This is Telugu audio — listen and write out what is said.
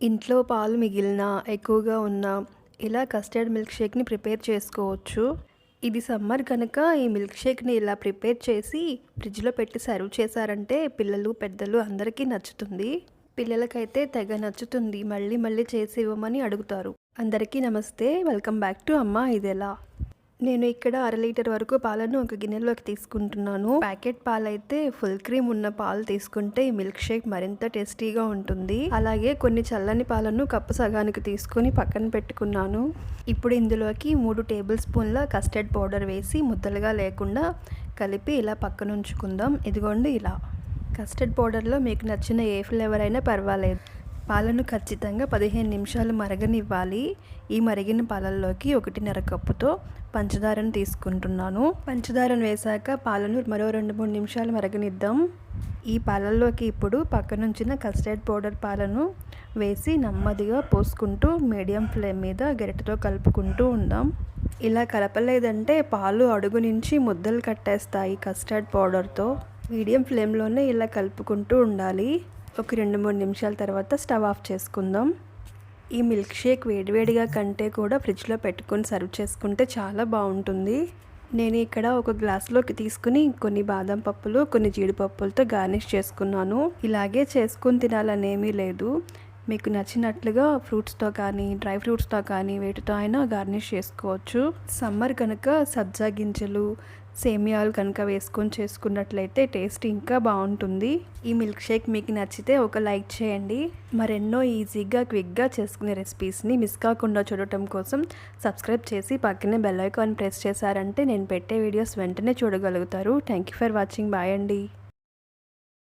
ఇంట్లో పాలు మిగిలిన ఎక్కువగా ఉన్న ఇలా కస్టర్డ్ మిల్క్ షేక్ని ప్రిపేర్ చేసుకోవచ్చు. ఇది సమ్మర్ కనుక ఈ మిల్క్ షేక్ని ఇలా ప్రిపేర్ చేసి ఫ్రిడ్జ్లో పెట్టి సర్వ్ చేశారంటే పిల్లలు పెద్దలు అందరికీ నచ్చుతుంది. పిల్లలకైతే తెగ నచ్చుతుంది. మళ్ళీ మళ్ళీ చేసి ఇవ్వమని అడుగుతారు. అందరికీ నమస్తే, వెల్కమ్ బ్యాక్ టు అమ్మ ఇదెలా. నేను ఇక్కడ 1/2 లీటర్ వరకు పాలను ఒక గిన్నెలోకి తీసుకుంటున్నాను. ప్యాకెట్ పాలైతే ఫుల్ క్రీమ్ ఉన్న పాలు తీసుకుంటే ఈ మిల్క్ షేక్ మరింత టేస్టీగా ఉంటుంది. అలాగే కొన్ని చల్లని పాలను కప్పు సగానికి తీసుకొని పక్కన పెట్టుకున్నాను. ఇప్పుడు ఇందులోకి 3 టేబుల్ స్పూన్ల కస్టర్డ్ పౌడర్ వేసి ముద్దలుగా లేకుండా కలిపి ఇలా పక్కన ఉంచుకుందాం. ఇదిగోండి ఇలా. కస్టర్డ్ పౌడర్లో మీకు నచ్చిన ఏ ఫ్లేవర్ అయినా పర్వాలేదు. పాలను ఖచ్చితంగా 15 నిమిషాలు మరగనివ్వాలి. ఈ మరిగిన పాలల్లోకి 1.5 కప్పుతో పంచదారను తీసుకుంటున్నాను. పంచదారను వేశాక పాలను మరో 2-3 నిమిషాలు మరగనిద్దాం. ఈ పాలల్లోకి ఇప్పుడు పక్కనుంచిన కస్టర్డ్ పౌడర్ పాలను వేసి నెమ్మదిగా పోసుకుంటూ మీడియం ఫ్లేమ్ మీద గరిటెతో కలుపుకుంటూ ఉందాం. ఇలా కలపలేదంటే పాలు అడుగు నుంచి ముద్దలు కట్టేస్తాయి కస్టర్డ్ పౌడర్తో. మీడియం ఫ్లేమ్లోనే ఇలా కలుపుకుంటూ ఉండాలి. ఒక 2-3 నిమిషాల తర్వాత స్టవ్ ఆఫ్ చేసుకుందాం. ఈ మిల్క్ షేక్ వేడివేడిగా కంటే కూడా ఫ్రిడ్జ్లో పెట్టుకొని సర్వ్ చేసుకుంటే చాలా బాగుంటుంది. నేను ఇక్కడ ఒక గ్లాస్లోకి తీసుకుని కొన్ని బాదం పప్పులు, కొన్ని జీడిపప్పులతో గార్నిష్ చేసుకున్నాను. ఇలాగే చేసుకుని తినాలనేమీ లేదు. మీకు నచ్చినట్లుగా ఫ్రూట్స్తో కానీ డ్రై ఫ్రూట్స్తో కానీ వేటితో అయినా గార్నిష్ చేసుకోవచ్చు. సమ్మర్ కనుక సబ్జా గింజలు, సేమియాలు కనుక వేసుకొని చేసుకున్నట్లయితే టేస్ట్ ఇంకా బాగుంటుంది. ఈ మిల్క్ షేక్ మీకు నచ్చితే ఒక లైక్ చేయండి. మరెన్నో ఈజీగా క్విక్గా చేసుకునే రెసిపీస్ని మిస్ కాకుండా చూడటం కోసం సబ్స్క్రైబ్ చేసి పక్కనే బెల్ ఐకాన్ ప్రెస్ చేశారంటే నేను పెట్టే వీడియోస్ వెంటనే చూడగలుగుతారు. Thank you for watching. Bye అండి.